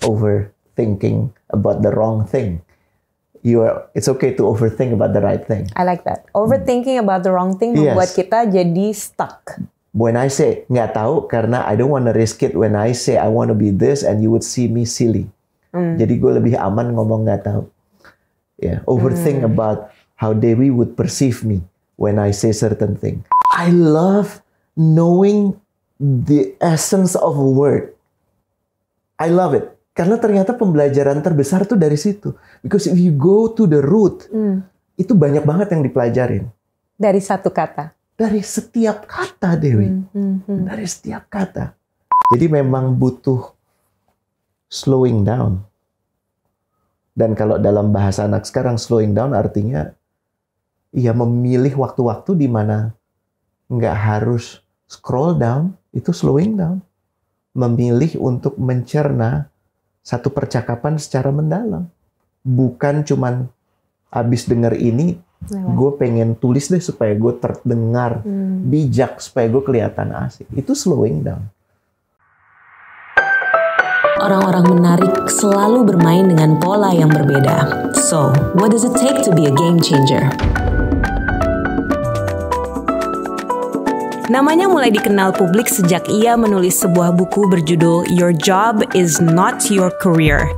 overthinking about the wrong thing. It's okay to overthink about the right thing. I like that. Overthinking about the wrong thing membuat kita jadi stuck. When I say nggak tahu karena I don't want to risk it. When I say I want to be this and you would see me silly. Jadi gue lebih aman ngomong nggak tahu. Overthink about how Dewi would perceive me when I say certain thing. I love knowing the essence of a word. I love it. Karena ternyata pembelajaran terbesar tuh dari situ. Because if you go to the root, itu banyak banget yang dipelajarin. Dari satu kata. Dari setiap kata, Dewi. Dari setiap kata. Jadi memang butuh slowing down. Dan kalau dalam bahasa anak sekarang, slowing down artinya memilih waktu-waktu di mana nggak harus scroll down, itu slowing down. Memilih untuk mencerna satu percakapan secara mendalam. Bukan cuman abis denger ini, gue pengen tulis deh supaya gue terdengar bijak, supaya gue kelihatan asik. Itu slowing down. Orang-orang menarik selalu bermain dengan pola yang berbeda. So, what does it take to be a game changer? Namanya mulai dikenal publik sejak ia menulis sebuah buku berjudul Your Job is Not Your Career,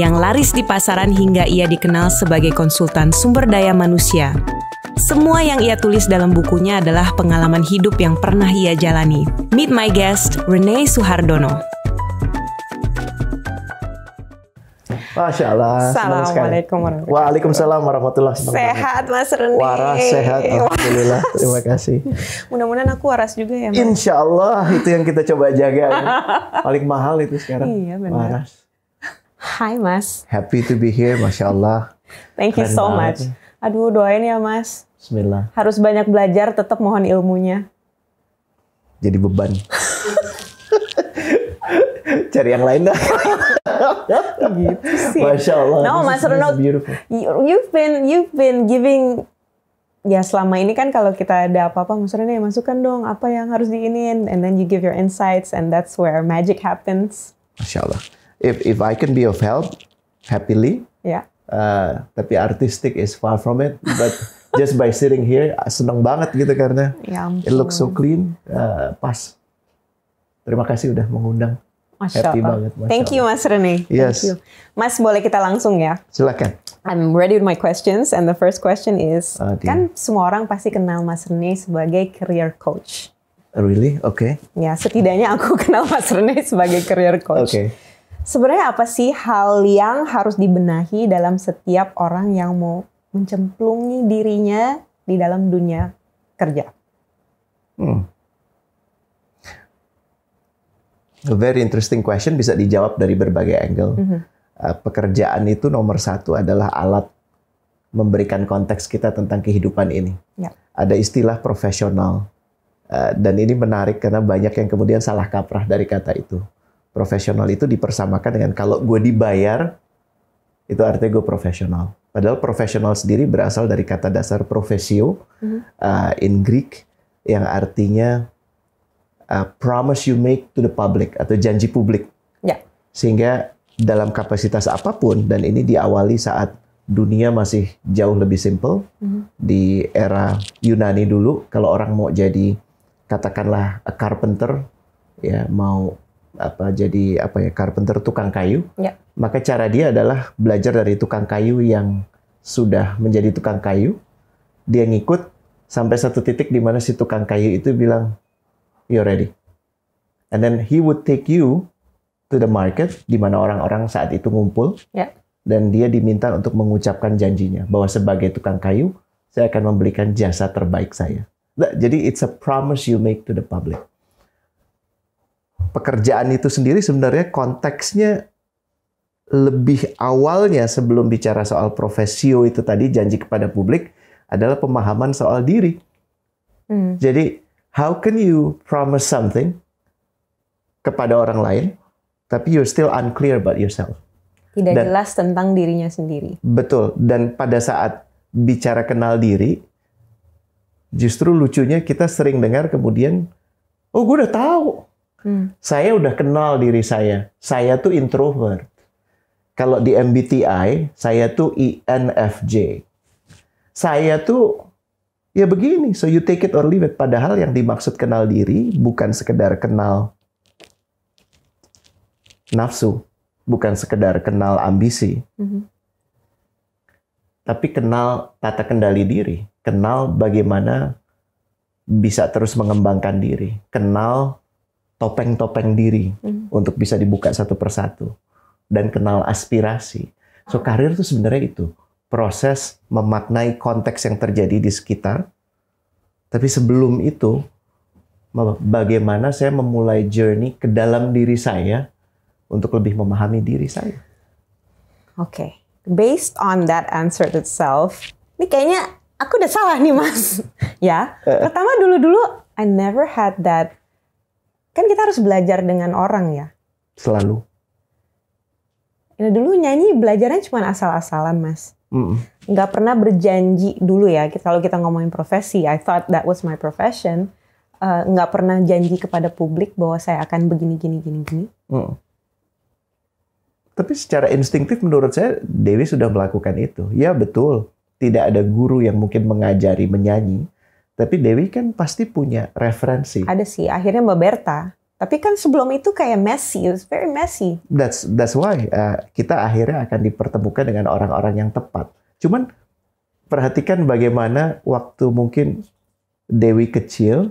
yang laris di pasaran hingga ia dikenal sebagai konsultan sumber daya manusia. Semua yang ia tulis dalam bukunya adalah pengalaman hidup yang pernah ia jalani. Meet my guest, Rene Suhardono. Masya Allah. Assalamualaikum warahmatullahi wabarakatuh. Waalaikumsalam warahmatullahi wabarakatuh. Sehat Mas Rene. Waras, sehat. Alhamdulillah. Terima kasih. Mudah-mudahan aku waras juga ya Mas. Insya Allah itu yang kita coba jaga. Paling mahal itu sekarang. Iya benar. Waras. Hai Mas. Happy to be here, Masya Allah. Thank you so much. Aduh doain ya Mas. Bismillah. Harus banyak belajar, tetap mohon ilmunya. Jadi beban. Cari yang lain dah. Gitu sih. Masya Allah. No, Mas Reno, you've been giving. Ya selama ini kan kalau kita ada apa-apa, Mas Reno masukkan dong apa yang harus diinin, and then you give your insights, and that's where magic happens. Masya Allah. If I can be of help, happily. Ya. Tapi artistic is far from it. But just by sitting here, senang banget gitu karena it looks so clean, pas. Terima kasih udah mengundang. Masya Happy Allah. banget. Masya Thank you Mas Rene. Yes. Thank you. Mas boleh kita langsung ya? Silakan. I'm ready with my questions, and the first question is, kan semua orang pasti kenal Mas Rene sebagai career coach. Really? Okay. Ya, setidaknya aku kenal Mas Rene sebagai career coach. Okay. Sebenarnya apa sih hal yang harus dibenahi dalam setiap orang yang mau mencemplungi dirinya di dalam dunia kerja? A very interesting question, bisa dijawab dari berbagai angle. Pekerjaan itu nomor satu adalah alat memberikan konteks kita tentang kehidupan ini. Ya. Ada istilah profesional, dan ini menarik karena banyak yang kemudian salah kaprah dari kata itu. Profesional itu dipersamakan dengan kalau gue dibayar, itu artinya gue profesional. Padahal profesional sendiri berasal dari kata dasar profesio, in Greek, yang artinya promise you make to the public, atau janji publik. Ya. Sehingga dalam kapasitas apapun, dan ini diawali saat dunia masih jauh lebih simple, di era Yunani dulu, kalau orang mau jadi katakanlah a carpenter, ya mau jadi carpenter, tukang kayu, maka cara dia adalah belajar dari tukang kayu yang sudah menjadi tukang kayu, dia ngikut sampai satu titik di mana si tukang kayu itu bilang, you're ready. And then he would take you to the market, di mana orang-orang saat itu ngumpul, dan dia diminta untuk mengucapkan janjinya, bahwa sebagai tukang kayu, saya akan memberikan jasa terbaik saya. Jadi it's a promise you make to the public. Pekerjaan itu sendiri sebenarnya konteksnya lebih awalnya sebelum bicara soal profesio itu tadi, janji kepada publik, adalah pemahaman soal diri. Jadi, how can you promise something kepada orang lain, tapi you're still unclear about yourself? Tidak jelas tentang dirinya sendiri. Betul. Dan pada saat bicara kenal diri, justru lucunya kita sering dengar kemudian, oh gue udah tahu. Saya udah kenal diri saya. Saya tuh introvert. Kalau di MBTI, saya tuh INFJ. Saya tuh ya begini, so you take it or leave it. Padahal yang dimaksud kenal diri bukan sekedar kenal nafsu, bukan sekedar kenal ambisi, tapi kenal tata kendali diri, kenal bagaimana bisa terus mengembangkan diri, kenal topeng-topeng diri untuk bisa dibuka satu persatu. Dan kenal aspirasi. So karir itu sebenarnya itu proses memaknai konteks yang terjadi di sekitar. Tapi sebelum itu, bagaimana saya memulai journey ke dalam diri saya untuk lebih memahami diri saya. Oke, based on that answer itself, ini kayaknya aku udah salah nih Mas. Ya, pertama dulu I never had that. Kan kita harus belajar dengan orang ya. Selalu. Nah, dulu nyanyi belajarnya cuma asal-asalan, Mas. Nggak pernah berjanji dulu ya. Kalau kita ngomongin profesi, I thought that was my profession. Nggak pernah janji kepada publik bahwa saya akan begini. Tapi secara instingtif menurut saya, Dewi sudah melakukan itu. Ya betul, tidak ada guru yang mungkin mengajari menyanyi. Tapi Dewi kan pasti punya referensi. Ada sih, akhirnya Mbak Berta. Tapi kan sebelum itu kayak messy, it was very messy. That's why kita akhirnya akan dipertemukan dengan orang-orang yang tepat. Cuman perhatikan bagaimana waktu mungkin Dewi kecil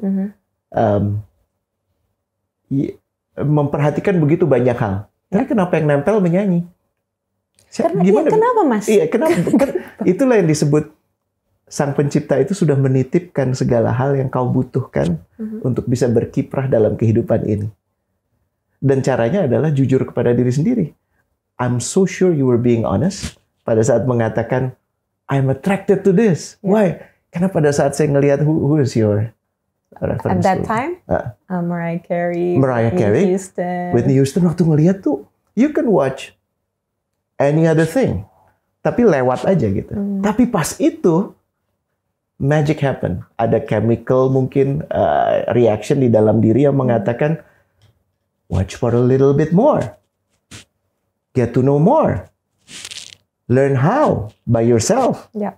memperhatikan begitu banyak hal. Tapi kenapa yang nempel menyanyi? Gimana? Kenapa Mas? Iya, kenapa? Itulah yang disebut Sang Pencipta itu sudah menitipkan segala hal yang kau butuhkan untuk bisa berkiprah dalam kehidupan ini. Dan caranya adalah jujur kepada diri sendiri. I'm so sure you were being honest pada saat mengatakan, I'm attracted to this. Why? Karena pada saat saya ngelihat who is your reference? At that time, Mariah Carey, Whitney Houston waktu ngelihat tuh, you can watch any other thing. Tapi lewat aja gitu. Tapi pas itu, magic happen. Ada chemical mungkin reaction di dalam diri yang mengatakan, watch for a little bit more. Get to know more. Learn how by yourself. Yeah.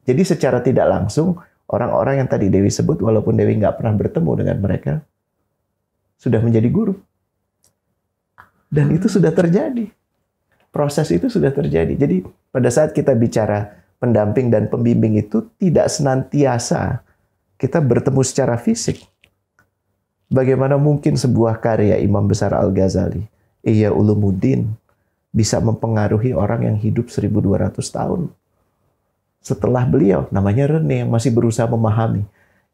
Jadi secara tidak langsung, orang-orang yang tadi Dewi sebut, walaupun Dewi nggak pernah bertemu dengan mereka, sudah menjadi guru. Dan itu sudah terjadi. Proses itu sudah terjadi. Jadi pada saat kita bicara pendamping dan pembimbing itu tidak senantiasa kita bertemu secara fisik. Bagaimana mungkin sebuah karya Imam Besar Al-Ghazali, Ihya Ulumuddin, bisa mempengaruhi orang yang hidup 1200 tahun. Setelah beliau, namanya Rene, yang masih berusaha memahami.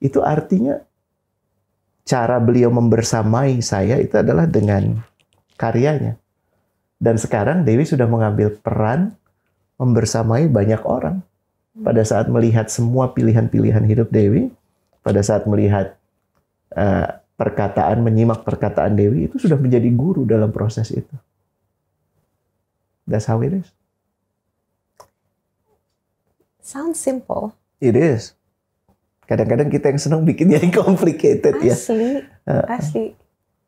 Itu artinya cara beliau membersamai saya itu adalah dengan karyanya. Dan sekarang Dewi sudah mengambil peran membersamai banyak orang. Pada saat melihat semua pilihan-pilihan hidup Dewi, pada saat melihat menyimak perkataan Dewi, itu sudah menjadi guru dalam proses itu. That's how it is. Sounds simple. It is. Kadang-kadang kita yang senang bikin jadi complicated ya. Asli.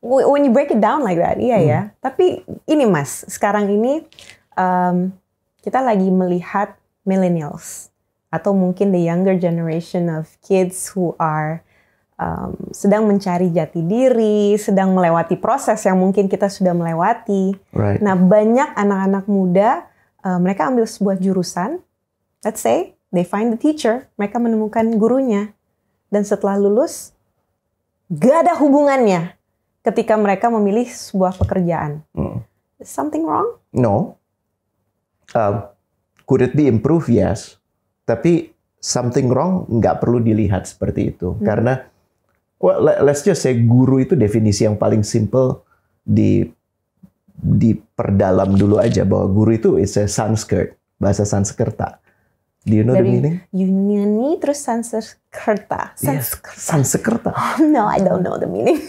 When you break it down like that, iya ya. Tapi ini Mas, sekarang ini kita lagi melihat millennials atau mungkin the younger generation of kids who are sedang mencari jati diri, sedang melewati proses yang mungkin kita sudah melewati. Right. Nah, banyak anak-anak muda mereka ambil sebuah jurusan, let's say they find the teacher, mereka menemukan gurunya, dan setelah lulus gak ada hubungannya ketika mereka memilih sebuah pekerjaan. Is something wrong? No. Could it be improved? Yes. Tapi something wrong nggak perlu dilihat seperti itu. Karena, well, let's just say guru itu definisi yang paling simple diperdalam dulu aja. Bahwa guru itu is a Sanskrit, bahasa Sanskerta. Do you know the meaning? Yunani terus Sanskerta. Yes, Sanskerta. No, I don't know the meaning.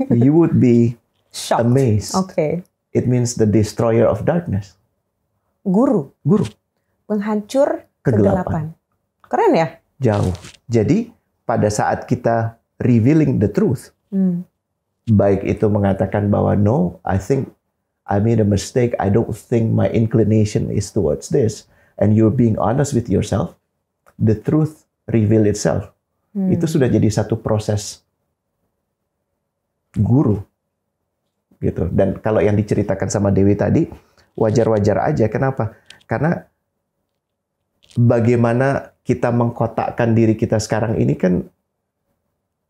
You would be shocked. Amazed. Okay. It means the destroyer of darkness. Guru. Penghancur kegelapan. Keren ya? Jauh. Jadi pada saat kita revealing the truth, baik itu mengatakan bahwa no, I think I made a mistake. I don't think my inclination is towards this. And you're being honest with yourself. The truth reveal itself. Itu sudah jadi satu proses guru. Gitu. Dan kalau yang diceritakan sama Dewi tadi, wajar-wajar aja. Kenapa? Karena bagaimana kita mengkotakkan diri kita sekarang ini kan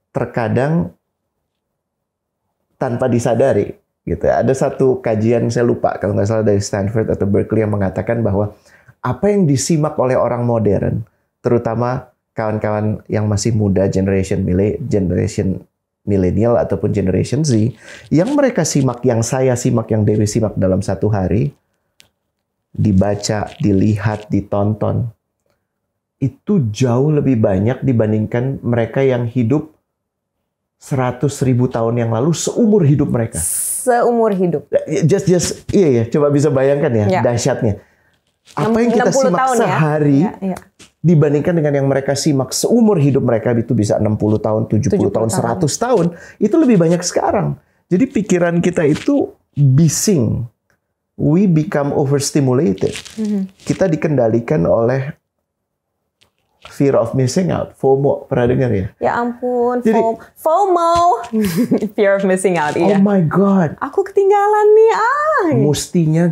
terkadang tanpa disadari. Gitu. Ada satu kajian, saya lupa kalau nggak salah dari Stanford atau Berkeley, yang mengatakan bahwa apa yang disimak oleh orang modern, terutama kawan-kawan yang masih muda, generation milenial ataupun generation Z, yang mereka simak, yang saya simak, yang Dewi simak dalam satu hari, dibaca, dilihat, ditonton, itu jauh lebih banyak dibandingkan mereka yang hidup 100.000 tahun yang lalu seumur hidup mereka. Seumur hidup. Iya, coba bisa bayangkan ya, dahsyatnya. Apa yang kita simak sehari dibandingkan dengan yang mereka simak seumur hidup mereka, itu bisa 60 tahun, 70 tahun, 100 tahun, itu lebih banyak sekarang. Jadi pikiran kita itu bising. We become overstimulated. Kita dikendalikan oleh fear of missing out, FOMO, pernah dengar ya? Ya ampun, jadi, FOMO, fear of missing out. Oh my God, aku ketinggalan nih. Mestinya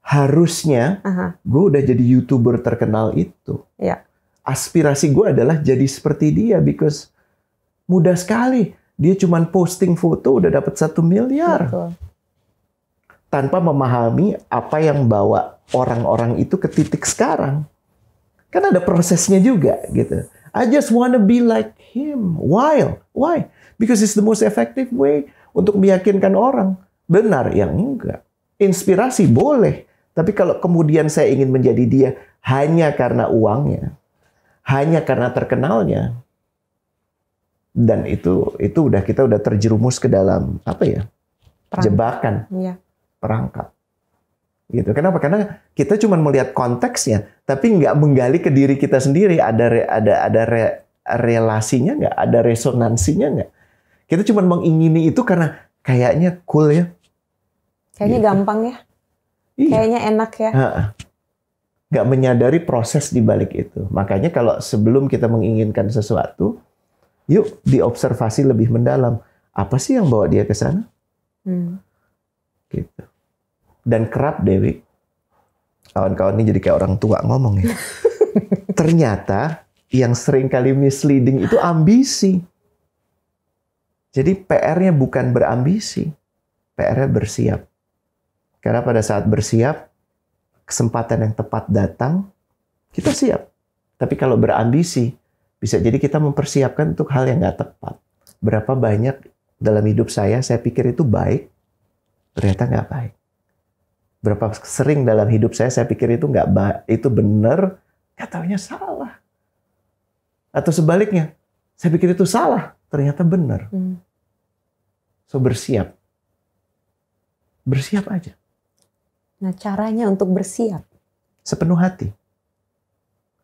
harusnya gue udah jadi YouTuber terkenal itu. Ya. Aspirasi gue adalah jadi seperti dia, because mudah sekali. Dia cuman posting foto udah dapat 1 miliar. Betul. Tanpa memahami apa yang bawa orang-orang itu ke titik sekarang. Kan ada prosesnya juga gitu. I just wanna be like him. Why? Because it's the most effective way untuk meyakinkan orang. Benar? Ya enggak. Inspirasi boleh. Tapi kalau kemudian saya ingin menjadi dia hanya karena uangnya, hanya karena terkenalnya, dan itu kita udah terjerumus ke dalam jebakan, perangkap. Gitu. Kenapa? Karena kita cuma melihat konteksnya, tapi nggak menggali ke diri kita sendiri. Ada relasinya nggak? Ada resonansinya nggak? Kita cuma mengingini itu karena kayaknya cool ya. Kayaknya gitu. Gampang ya. Iya. Kayaknya enak ya. Nggak menyadari proses di balik itu. Makanya kalau sebelum kita menginginkan sesuatu, yuk diobservasi lebih mendalam. Apa sih yang bawa dia ke sana? Gitu. Dan kerap, Dewi, kawan-kawan ini jadi kayak orang tua ngomong ya. Ternyata yang sering kali misleading itu ambisi. Jadi PR-nya bukan berambisi, PR-nya bersiap. Karena pada saat bersiap, kesempatan yang tepat datang, kita siap. Tapi kalau berambisi, bisa jadi kita mempersiapkan untuk hal yang nggak tepat. Berapa banyak dalam hidup saya pikir itu baik, ternyata nggak baik. Berapa sering dalam hidup saya pikir itu nggak baik, itu benar, nggak taunya salah. Atau sebaliknya, saya pikir itu salah, ternyata benar. So bersiap. Bersiap aja. Nah, caranya untuk bersiap? Sepenuh hati.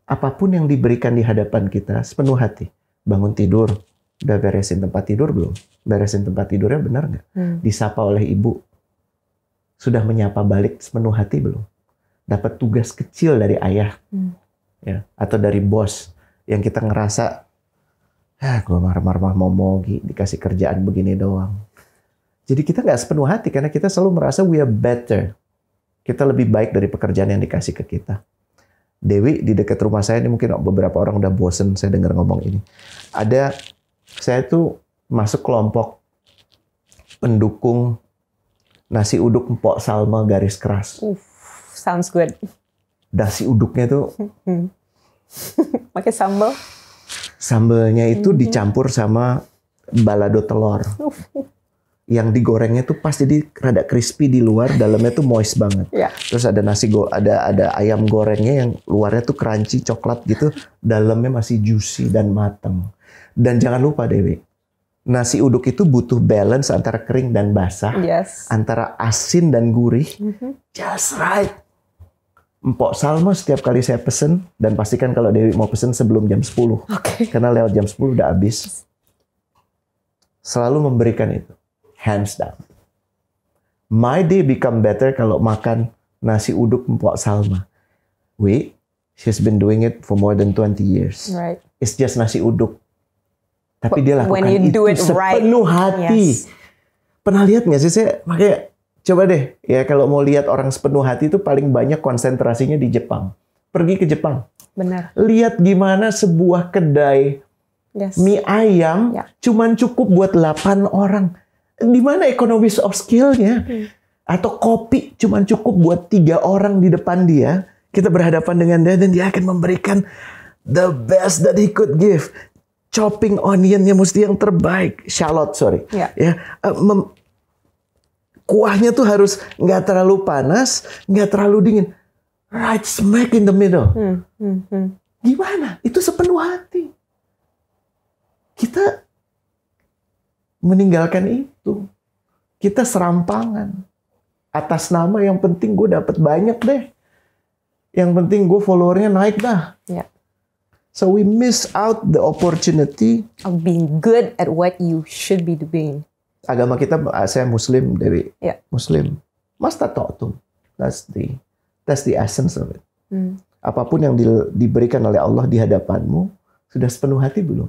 Apapun yang diberikan di hadapan kita, sepenuh hati. Bangun tidur, udah beresin tempat tidur belum? Beresin tempat tidurnya benar nggak? Disapa oleh ibu, sudah menyapa balik sepenuh hati belum? Dapat tugas kecil dari ayah, ya, atau dari bos, yang kita ngerasa, gue marah-marah mau dikasih kerjaan begini doang. Jadi kita nggak sepenuh hati, karena kita selalu merasa we are better. Kita lebih baik dari pekerjaan yang dikasih ke kita. Dewi, di dekat rumah saya ini mungkin beberapa orang udah bosen saya dengar ngomong ini. Saya tuh masuk kelompok pendukung nasi uduk Mpok Salma garis keras. Sounds good. Nasi uduknya tuh pakai sambal. Sambalnya itu dicampur sama balado telur. Yang digorengnya tuh pas jadi rada crispy di luar, dalamnya tuh moist banget. Yeah. Terus ada ada ayam gorengnya yang luarnya tuh crunchy coklat gitu, dalamnya masih juicy dan matang. Dan jangan lupa Dewi, nasi uduk itu butuh balance antara kering dan basah, antara asin dan gurih, just right. Mpok Salma setiap kali saya pesen, dan pastikan kalau Dewi mau pesen sebelum jam 10, karena lewat jam 10 udah habis, selalu memberikan itu. Hands down. My day become better kalau makan nasi uduk Mpok Salma. Wait, she's been doing it for more than 20 years. Right. It's just nasi uduk. Tapi dia lakukan When you do itu it right. sepenuh hati. Yes. Pernah lihat nggak sih saya? Makanya coba deh ya kalau mau lihat orang sepenuh hati itu paling banyak konsentrasinya di Jepang. Pergi ke Jepang. Benar. Lihat gimana sebuah kedai mie ayam cuman cukup buat 8 orang. Di mana economies of skill-nya? Atau kopi cuman cukup buat 3 orang di depan dia. Kita berhadapan dengan dia dan dia akan memberikan the best that he could give. Chopping onionnya mesti yang terbaik. Shallot, sorry. Ya, kuahnya tuh harus nggak terlalu panas, nggak terlalu dingin. Right smack in the middle. Gimana? Itu sepenuh hati. Kita meninggalkan itu. Kita serampangan. Atas nama yang penting gue dapat banyak deh. Yang penting gue followernya naik dah. Yeah. So we miss out the opportunity of being good at what you should be doing. Agama kita, saya Muslim dari Muslim. Masta ta'tum. That's the essence of it. Apapun yang diberikan oleh Allah di hadapanmu sudah sepenuh hati belum?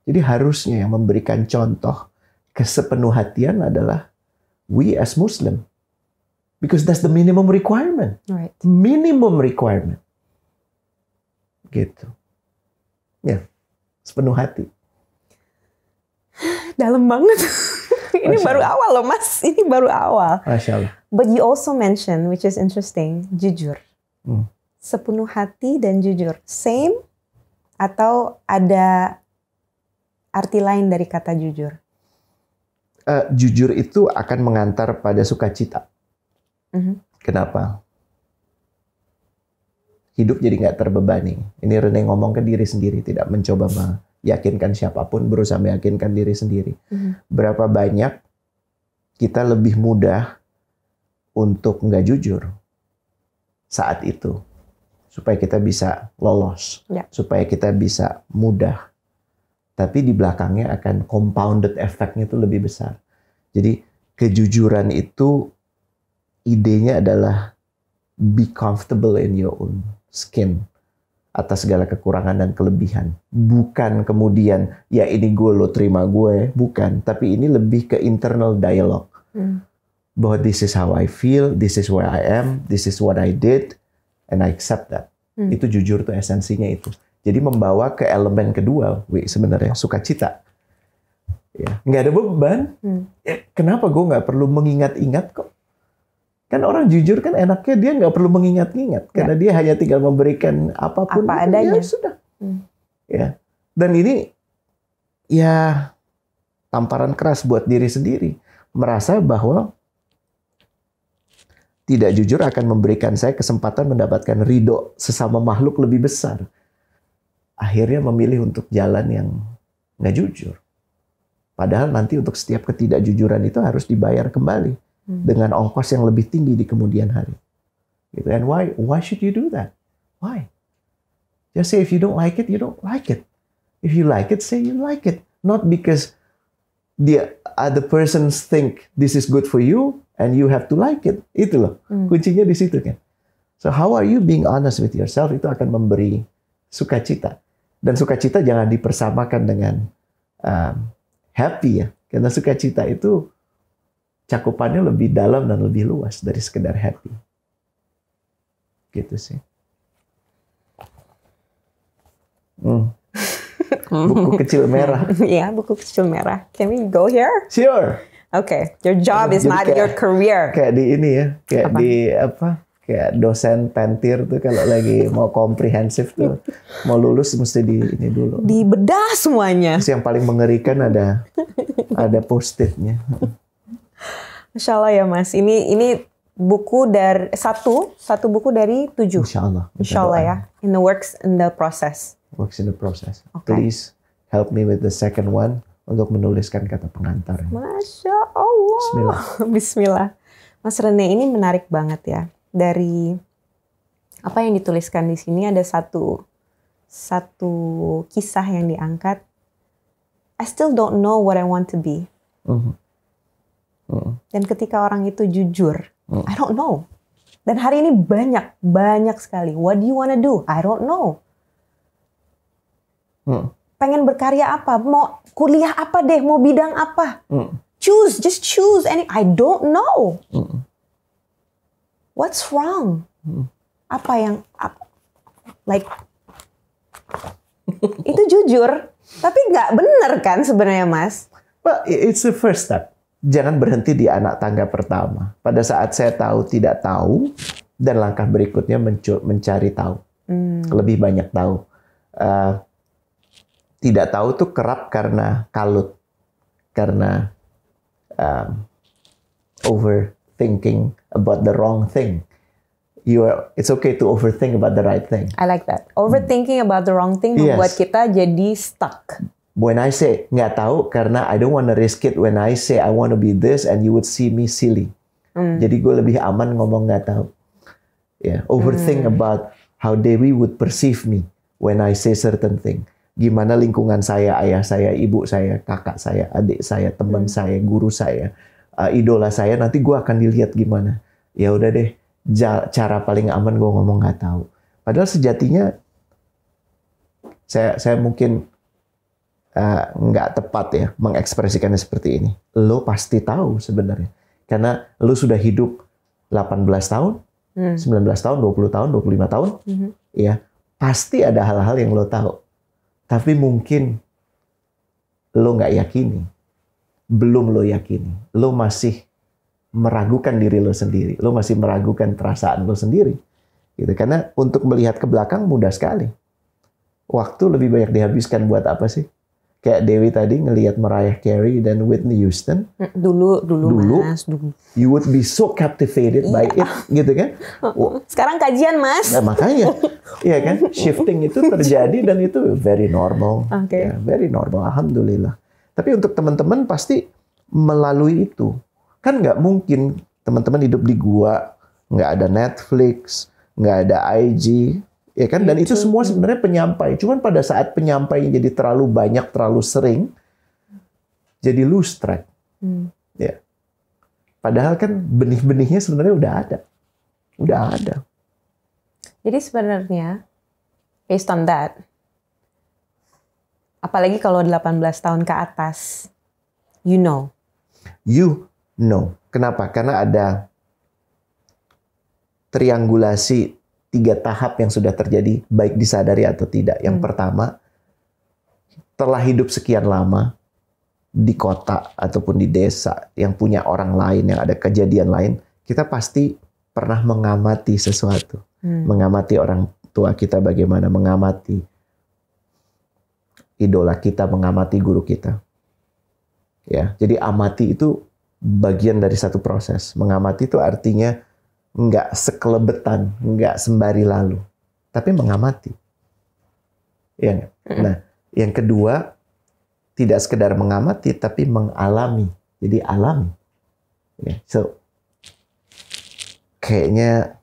Jadi harusnya yang memberikan contoh kesepenuhhatian adalah we as Muslim. Because that's the minimum requirement. Right. Minimum requirement. Gitu. Ya, sepenuh hati. Dalam banget. Ini baru awal loh Mas. Ini baru awal. Masya Allah. But you also mention, which is interesting, jujur. Sepenuh hati dan jujur. Same atau ada arti lain dari kata jujur? Jujur itu akan mengantar pada sukacita. Kenapa? Hidup jadi nggak terbebani. Ini Rene ngomong ke diri sendiri, tidak mencoba meyakinkan siapapun, berusaha meyakinkan diri sendiri. Berapa banyak kita lebih mudah untuk nggak jujur saat itu, supaya kita bisa lolos, supaya kita bisa mudah. Tapi di belakangnya akan compounded efeknya itu lebih besar. Jadi kejujuran itu idenya adalah be comfortable in your own skin atas segala kekurangan dan kelebihan. Bukan kemudian, ya ini gue, lo terima gue. Bukan. Tapi ini lebih ke internal dialogue. Bahwa this is how I feel, this is where I am, this is what I did, and I accept that. Itu jujur tuh esensinya itu. Jadi membawa ke elemen kedua, sebenarnya sukacita. Ya, nggak ada beban. Ya, kenapa gue nggak perlu mengingat-ingat kok? Kan orang jujur kan enaknya dia nggak perlu mengingat-ingat karena dia hanya tinggal memberikan apapun apa adanya. Ya sudah. Ya. Dan ini ya tamparan keras buat diri sendiri, merasa bahwa tidak jujur akan memberikan saya kesempatan mendapatkan ridho sesama makhluk lebih besar. Akhirnya memilih untuk jalan yang nggak jujur. Padahal nanti untuk setiap ketidakjujuran itu harus dibayar kembali. Dengan ongkos yang lebih tinggi di kemudian hari. Gitu. And why should you do that? Why? Just say if you don't like it, you don't like it. If you like it, say you like it. Not because the other persons think this is good for you and you have to like it. Itu loh. Kuncinya di situ kan. So how are you being honest with yourself? Itu akan memberi sukacita. Dan sukacita jangan dipersamakan dengan happy ya. Karena sukacita itu cakupannya lebih dalam dan lebih luas dari sekedar happy. Gitu sih. Buku kecil merah. Iya, buku kecil merah. Can we go here? Sure. Okay. Your job is not your career. Kayak di ini ya. Kayak apa? Di apa? Kayak dosen pentir tuh kalau lagi mau komprehensif tuh. Mau lulus mesti di ini dulu. Dibedah semuanya. Terus yang paling mengerikan ada post-it-nya. Masya Allah ya Mas, ini buku dari satu buku dari 7. Insya Allah. Insya Allah ya. In the works in the process. Works in the process. Okay. Please help me with the second one untuk menuliskan kata pengantar. Masya Allah. Bismillah. Bismillah. Mas Rene, ini menarik banget ya. Dari apa yang dituliskan di sini ada satu kisah yang diangkat. I still don't know what I want to be. Dan ketika orang itu jujur, I don't know. Dan hari ini banyak sekali. What do you wanna do? I don't know. Pengen berkarya apa? Mau kuliah apa deh? Mau bidang apa? Just choose. I don't know. What's wrong? Itu jujur, tapi nggak bener kan sebenarnya, Mas? Well, it's the first step. Jangan berhenti di anak tangga pertama. Pada saat saya tahu tidak tahu, dan langkah berikutnya mencari tahu, lebih banyak tahu. Tidak tahu tuh kerap karena kalut, karena overthinking about the wrong thing. It's okay to overthink about the right thing. I like that. Overthinking about the wrong thing membuat kita jadi stuck. When I say nggak tahu karena I don't want to risk it. When I say I want to be this and you would see me silly. Jadi gue lebih aman ngomong nggak tahu. Overthink about how Dewi would perceive me when I say certain thing. Gimana lingkungan saya, ayah saya, ibu saya, kakak saya, adik saya, teman saya, guru saya, idola saya. Nanti gue akan dilihat gimana. Ya udah deh. Cara paling aman gue ngomong nggak tahu. Padahal sejatinya saya mungkin nggak tepat ya mengekspresikannya seperti ini. Lo pasti tahu sebenarnya. Karena lo sudah hidup 18 tahun, 19 tahun, 20 tahun, 25 tahun. Ya, pasti ada hal-hal yang lo tahu. Tapi mungkin lo nggak yakini. Belum lo yakini. Lo masih meragukan diri lo sendiri. Lo masih meragukan perasaan lo sendiri. Gitu. Karena untuk melihat ke belakang mudah sekali. Waktu lebih banyak dihabiskan buat apa sih? Kayak Dewi tadi ngelihat Mariah Carey dan Whitney Houston. Dulu. You would be so captivated by it. Gitu kan? Sekarang kajian, Mas. Nah, makanya. Iya kan? Shifting itu terjadi dan itu very normal. Okay. Ya, very normal. Alhamdulillah. Tapi untuk teman-teman pasti melalui itu. Kan nggak mungkin teman-teman hidup di gua, nggak ada Netflix, nggak ada IG, ya kan? Dan itu semua sebenarnya penyampai. Cuman pada saat penyampainya jadi terlalu banyak, terlalu sering, jadi lose track. Ya. Padahal kan benih-benihnya sebenarnya udah ada. Jadi sebenarnya, based on that, apalagi kalau 18 tahun ke atas, you know. No. Kenapa? Karena ada triangulasi 3 tahap yang sudah terjadi, baik disadari atau tidak. Yang pertama, telah hidup sekian lama di kota ataupun di desa yang punya orang lain, yang ada kejadian lain, kita pasti pernah mengamati sesuatu. Mengamati orang tua kita bagaimana, mengamati idola kita, mengamati guru kita. Ya, jadi amati itu bagian dari satu proses. Mengamati itu artinya nggak sekelebetan, nggak sembari lalu, tapi mengamati. Ya, nah, yang kedua, tidak sekedar mengamati, tapi mengalami. Jadi alami. Ya, so, kayaknya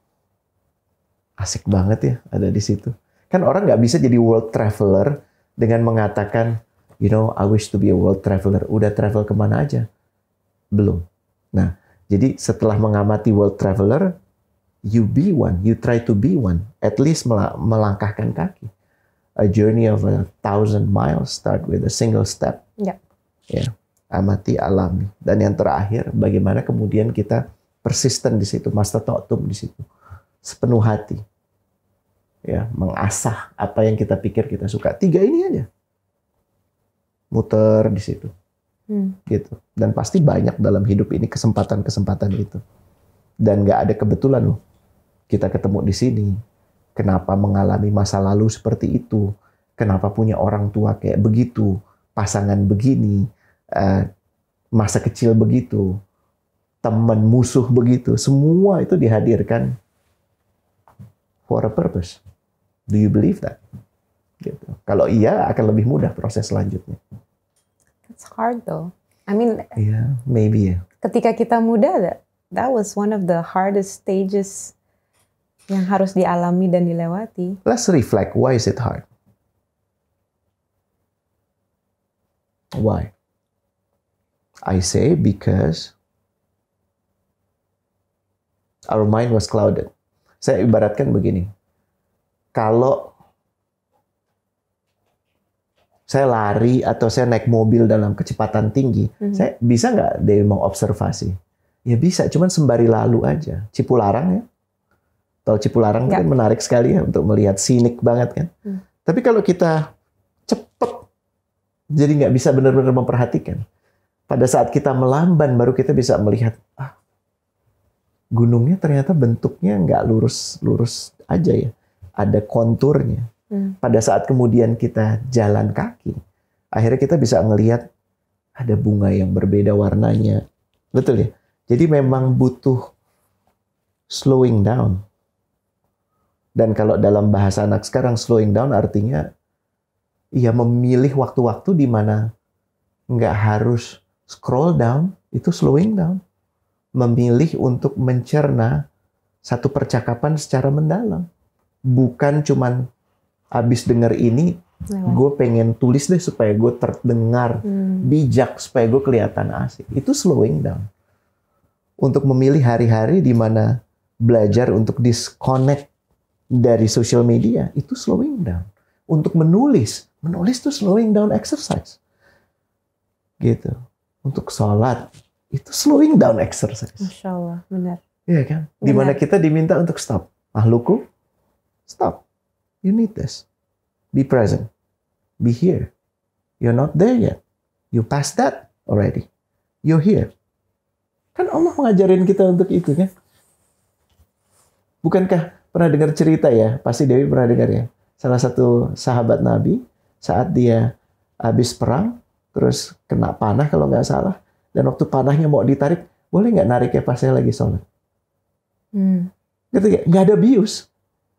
asik banget ya ada di situ. Kan orang nggak bisa jadi world traveler dengan mengatakan, you know, I wish to be a world traveler. Udah travel kemana aja? Belum. Nah, jadi setelah mengamati world traveler, you be one, you try to be one, at least melangkahkan kaki. A journey of 1,000 miles start with a single step. Ya. Ya, amati, alami. Dan yang terakhir, bagaimana kemudian kita persisten di situ, mastata'tum di situ, sepenuh hati. Ya, mengasah apa yang kita pikir kita suka. 3 ini aja. Muter di situ. Gitu. Dan pasti banyak dalam hidup ini kesempatan-kesempatan itu. Dan nggak ada kebetulan loh. Kita ketemu di sini. Kenapa mengalami masa lalu seperti itu? Kenapa punya orang tua kayak begitu? Pasangan begini? Masa kecil begitu? Teman musuh begitu? Semua itu dihadirkan for a purpose. Do you believe that? Gitu. Kalau iya, akan lebih mudah proses selanjutnya. It's hard though. I mean, yeah, maybe ya. Ketika kita muda, that was one of the hardest stages yang harus dialami dan dilewati. Let's reflect. Why is it hard? Why? I say because Our mind was clouded. Saya ibaratkan begini. Kalau saya lari atau saya naik mobil dalam kecepatan tinggi, saya bisa nggak dia mengobservasi? Ya bisa, cuman sembari lalu aja. Cipularang ya. Tol Cipularang kan menarik sekali ya untuk melihat, sinik banget kan. Tapi kalau kita cepet, jadi nggak bisa benar-benar memperhatikan. Pada saat kita melamban, baru kita bisa melihat, gunungnya ternyata bentuknya nggak lurus aja ya. Ada konturnya. Pada saat kemudian kita jalan kaki, akhirnya kita bisa ngelihat ada bunga yang berbeda warnanya. Betul ya? Jadi memang butuh slowing down. Dan kalau dalam bahasa anak sekarang, slowing down artinya ya memilih waktu-waktu di mana nggak harus scroll down, itu slowing down. Memilih untuk mencerna satu percakapan secara mendalam. Bukan cuman abis denger ini, gue pengen tulis deh supaya gue terdengar bijak, supaya gue kelihatan asik. Itu slowing down. Untuk memilih hari-hari di mana belajar untuk disconnect dari social media, itu slowing down. Untuk menulis itu slowing down exercise. Gitu. Untuk sholat, itu slowing down exercise. Masya Allah, benar. Iya kan? Di mana kita diminta untuk stop. Makhlukku, stop. You need this. Be present. Be here. You're not there yet. You passed that already. You're here. Kan Allah mengajarin kita untuk itu kan? Bukankah pernah dengar cerita ya? Pasti Dewi pernah dengar ya. Salah satu sahabat Nabi saat dia habis perang, terus kena panah kalau nggak salah, dan waktu panahnya mau ditarik, boleh nggak narik ya pas saya lagi sholat? Gitu ya? Nggak ada bius.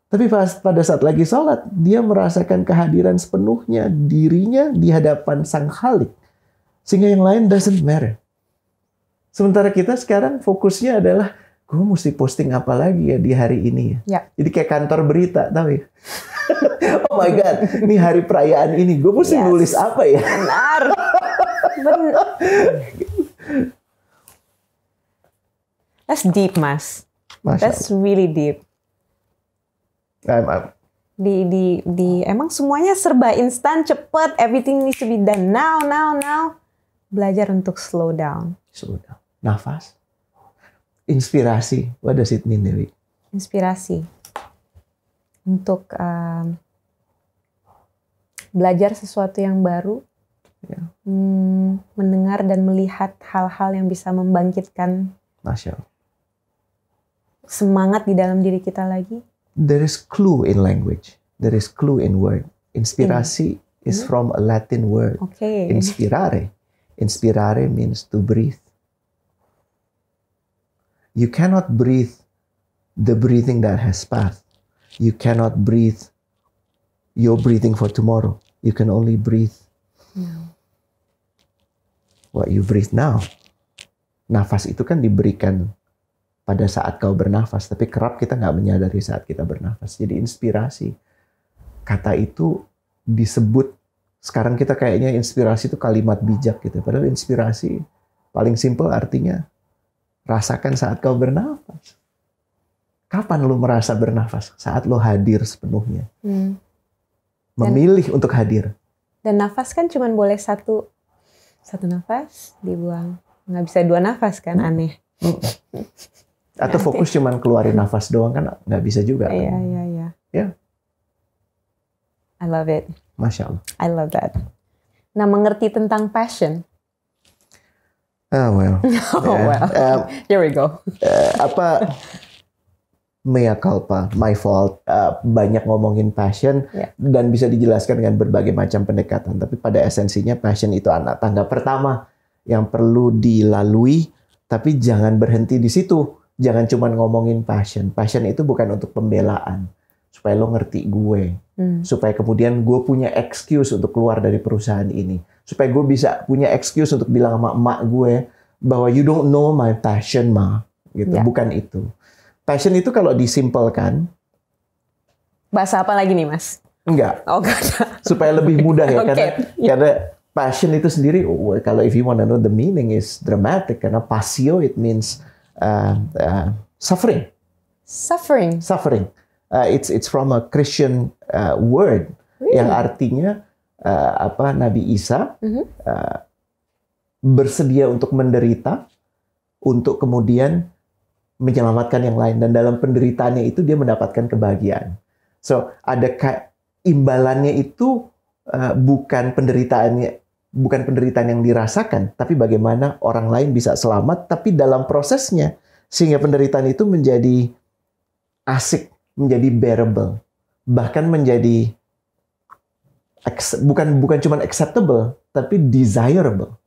Tapi pada saat lagi sholat, dia merasakan kehadiran sepenuhnya dirinya di hadapan Sang Khalik. Sehingga yang lain doesn't matter. Sementara kita sekarang fokusnya adalah, gue mesti posting apa lagi ya di hari ini ya. Jadi kayak kantor berita, tahu ya? Oh my God, ini hari perayaan ini, gue mesti nulis apa ya? Benar. That's deep, Mas. That's really deep. Emang semuanya serba instan, cepet, everything needs to be done now. Belajar untuk slow down. Slow down. Nafas. Inspirasi. What does it mean, Dewi? Inspirasi. Untuk belajar sesuatu yang baru. Mendengar dan melihat hal-hal yang bisa membangkitkan Masya Allah. Semangat di dalam diri kita lagi. There is clue in language. There is clue in word. Inspirasi is from a Latin word. Okay. Inspirare. Inspirare means to breathe. You cannot breathe the breathing that has passed. You cannot breathe your breathing for tomorrow. You can only breathe what you breathe now. Nafas itu kan diberikan pada saat kau bernafas, tapi kerap kita nggak menyadari saat kita bernafas. Jadi inspirasi, kata itu disebut, sekarang kita kayaknya inspirasi itu kalimat bijak gitu. Padahal inspirasi paling simpel artinya rasakan saat kau bernafas. Kapan lu merasa bernafas? Saat lu hadir sepenuhnya. Memilih untuk hadir. Dan nafas kan cuma boleh satu nafas dibuang. Nggak bisa dua nafas kan, aneh. Atau fokus cuman keluarin nafas doang kan nggak bisa juga. Iya. Ya. I love it. Masya Allah. I love that. Nah, mengerti tentang passion. Well. Here we go. Mea culpa, my fault. Banyak ngomongin passion dan bisa dijelaskan dengan berbagai macam pendekatan. Tapi pada esensinya passion itu anak tangga pertama yang perlu dilalui. Tapi jangan berhenti di situ. Jangan cuma ngomongin passion. Passion itu bukan untuk pembelaan. Supaya lo ngerti gue. Supaya kemudian gue punya excuse untuk keluar dari perusahaan ini. Supaya gue bisa punya excuse untuk bilang sama emak gue bahwa you don't know my passion, ma. Gitu. Bukan itu. Passion itu kalau disimpelkan. Bahasa apa lagi nih, Mas? Enggak. Oh, enggak. Supaya lebih mudah ya. Karena passion itu sendiri, kalau if you want to know the meaning is dramatic. Karena passio it means suffering. Suffering. Suffering. It's from a Christian word yang artinya Nabi Isa bersedia untuk menderita untuk kemudian menyelamatkan yang lain, dan dalam penderitaannya itu dia mendapatkan kebahagiaan. So ada imbalannya itu bukan penderitaan yang dirasakan, tapi bagaimana orang lain bisa selamat, tapi dalam prosesnya sehingga penderitaan itu menjadi asik, menjadi bearable, bahkan menjadi bukan cuma acceptable, tapi desirable.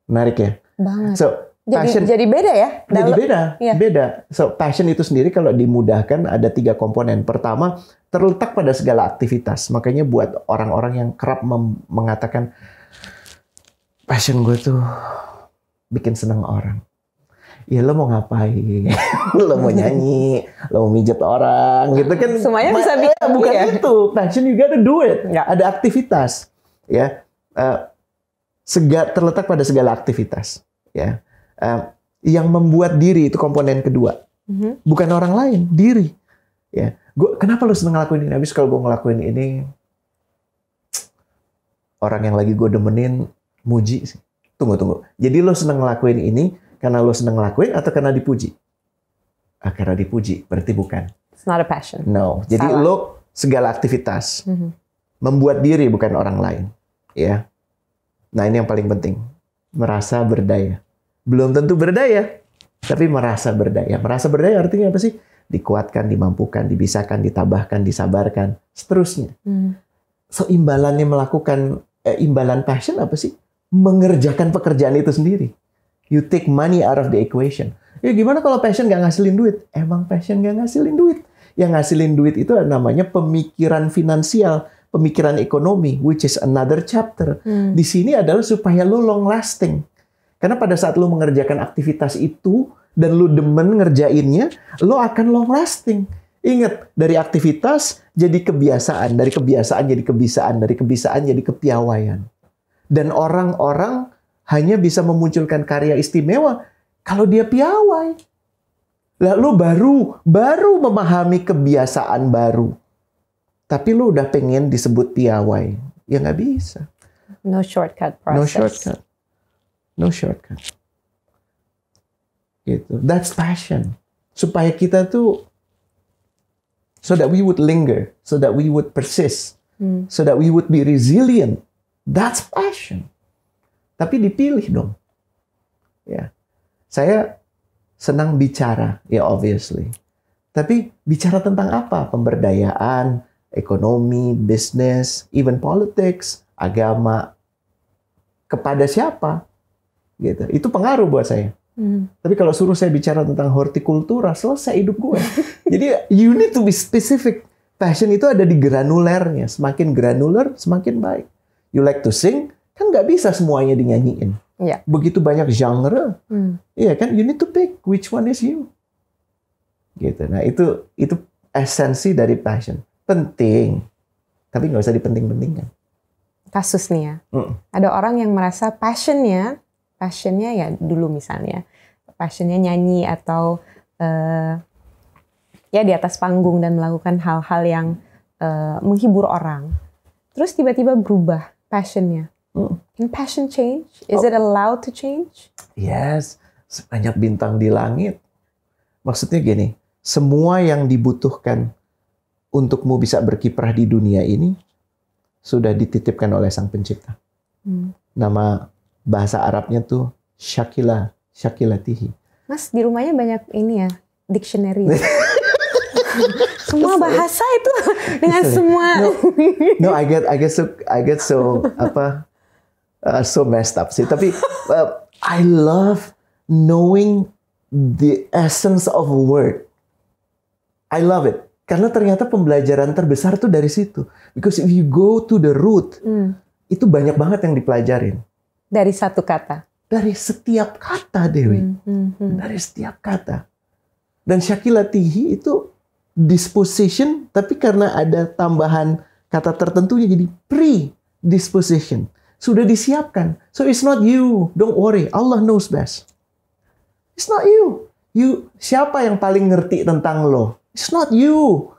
Menarik ya. Banget. So jadi beda ya? Jadi Iya. beda. So passion itu sendiri kalau dimudahkan ada 3 komponen. Pertama, terletak pada segala aktivitas. Makanya buat orang-orang yang kerap mengatakan passion gue tuh bikin seneng orang. Ya lo mau ngapain? Lo mau nyanyi, lo mau mijet orang, gitu kan? Semuanya bisa bikin. Bukan ya. itu. Passion you gotta do it. Ya. Ada aktivitas, ya. Terletak pada segala aktivitas, ya. Yang membuat diri itu komponen kedua, bukan orang lain, diri. Ya, kenapa lo seneng ngelakuin ini? Habis kalau gue ngelakuin ini, orang yang lagi gue demenin muji sih. Tunggu. Jadi lo seneng ngelakuin ini karena lo seneng ngelakuin atau karena dipuji? Karena dipuji, berarti bukan. It's not a passion. No, jadi Salah. lo segala aktivitas membuat diri bukan orang lain, ya. Nah ini yang paling penting, merasa berdaya. Belum tentu berdaya, tapi merasa berdaya. Merasa berdaya artinya apa sih? Dikuatkan, dimampukan, dibisahkan, ditabahkan, disabarkan, seterusnya. So imbalannya imbalan passion apa sih? Mengerjakan pekerjaan itu sendiri. You take money out of the equation. Ya gimana kalau passion nggak ngasilin duit? Emang passion nggak ngasilin duit. Yang ngasilin duit itu namanya pemikiran finansial, pemikiran ekonomi, which is another chapter. Di sini adalah supaya lo long lasting. Karena pada saat lo mengerjakan aktivitas itu dan lo demen ngerjainnya, lo akan long lasting. Ingat, dari aktivitas jadi kebiasaan, dari kebiasaan jadi kebisaan, dari kebisaan jadi kepiawaian. Dan orang-orang hanya bisa memunculkan karya istimewa kalau dia piawai. Lalu baru memahami kebiasaan baru. Tapi lo udah pengen disebut piawai. Ya nggak bisa. No shortcut process. No shortcut. Gitu. That's passion. Supaya kita tuh, so that we would linger, so that we would persist, so that we would be resilient. That's passion. Tapi dipilih dong. Ya. Saya senang bicara, ya obviously. Tapi bicara tentang apa? Pemberdayaan, ekonomi, bisnis, even politics, agama. Kepada siapa? Gitu. Itu pengaruh buat saya. Tapi kalau suruh saya bicara tentang hortikultura, selesai hidup gue. Jadi you need to be specific. Passion itu ada di granulernya. Semakin granuler, semakin baik. You like to sing, kan nggak bisa semuanya dinyanyiin. Yeah. Begitu banyak genre. Iya kan? You need to pick which one is you. Gitu. Nah itu esensi dari passion. Penting, tapi nggak usah dipenting-pentingkan. Kasus nih ya. Ada orang yang merasa passionnya ya dulu misalnya, passionnya nyanyi atau ya di atas panggung dan melakukan hal-hal yang menghibur orang. Terus tiba-tiba berubah passionnya. Can passion change? Is it allowed to change? Yes, sebanyak bintang di langit. Maksudnya gini, semua yang dibutuhkan untukmu bisa berkiprah di dunia ini sudah dititipkan oleh Sang Pencipta. Nama bahasa Arabnya tuh Syakilatihi. Mas, di rumahnya banyak ini ya, dictionary. Semua bahasa itu dengan semua. No, I get so so messed up sih. Tapi I love knowing the essence of a word. I love it. Karena ternyata pembelajaran terbesar tuh dari situ. Because if you go to the root, itu banyak banget yang dipelajarin. Dari satu kata. Dari setiap kata, Dewi. Dari setiap kata. Dan Syakilatihi itu disposition, tapi karena ada tambahan kata tertentunya jadi predisposition. Sudah disiapkan. So it's not you. Don't worry. Allah knows best. It's not you. Siapa yang paling ngerti tentang lo? It's not you.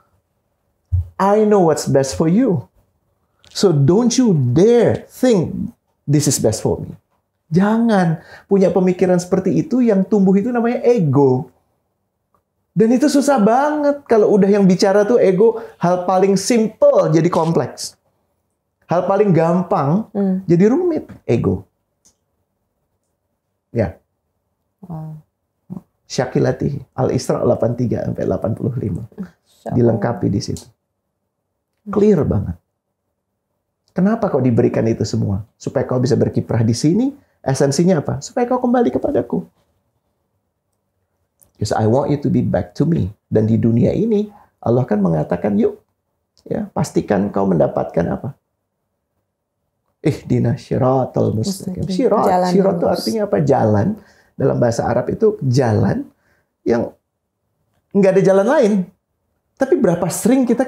I know what's best for you. So don't you dare think this is best for me. Jangan punya pemikiran seperti itu, yang tumbuh itu namanya ego. Dan itu susah banget kalau udah yang bicara tuh ego, hal paling simple jadi kompleks. Hal paling gampang jadi rumit, ego. Ya. Wow. Syakilati Al-Isra 83 sampai 85. Dilengkapi di situ. Clear banget. Kenapa kau diberikan itu semua? Supaya kau bisa berkiprah di sini. Esensinya apa? Supaya kau kembali kepadaku. Because I want you to be back to me. Dan di dunia ini, Allah kan mengatakan, yuk, ya, pastikan kau mendapatkan apa? Ihdinas syiratal mustaqim. Syirat itu artinya apa? Jalan. Dalam bahasa Arab itu jalan yang nggak ada jalan lain. Tapi berapa sering kita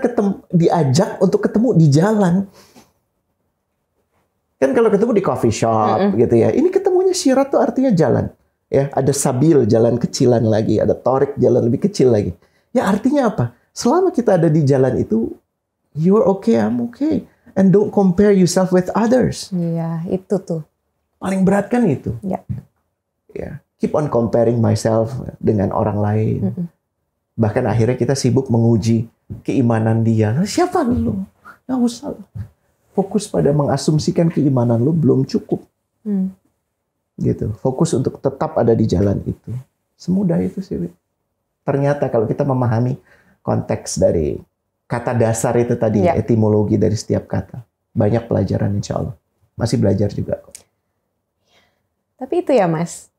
diajak untuk ketemu di jalan. Kan kalau ketemu di coffee shop gitu ya. Ini ketemunya syirat tuh artinya jalan. Ya, ada sabil, jalan kecilan lagi, ada torik, jalan lebih kecil lagi. Ya artinya apa? Selama kita ada di jalan itu, you're okay, I'm okay. And don't compare yourself with others. Iya, itu tuh. Paling berat kan itu. Ya. Ya, keep on comparing myself dengan orang lain. Bahkan akhirnya kita sibuk menguji keimanan dia. Nah, siapa lu? Nggak usah. Fokus pada mengasumsikan keimanan lu belum cukup. Gitu. Fokus untuk tetap ada di jalan itu. Semudah itu sih. Ternyata kalau kita memahami konteks dari kata dasar itu tadi, etimologi dari setiap kata. Banyak pelajaran insya Allah. Masih belajar juga kok. Tapi itu ya Mas.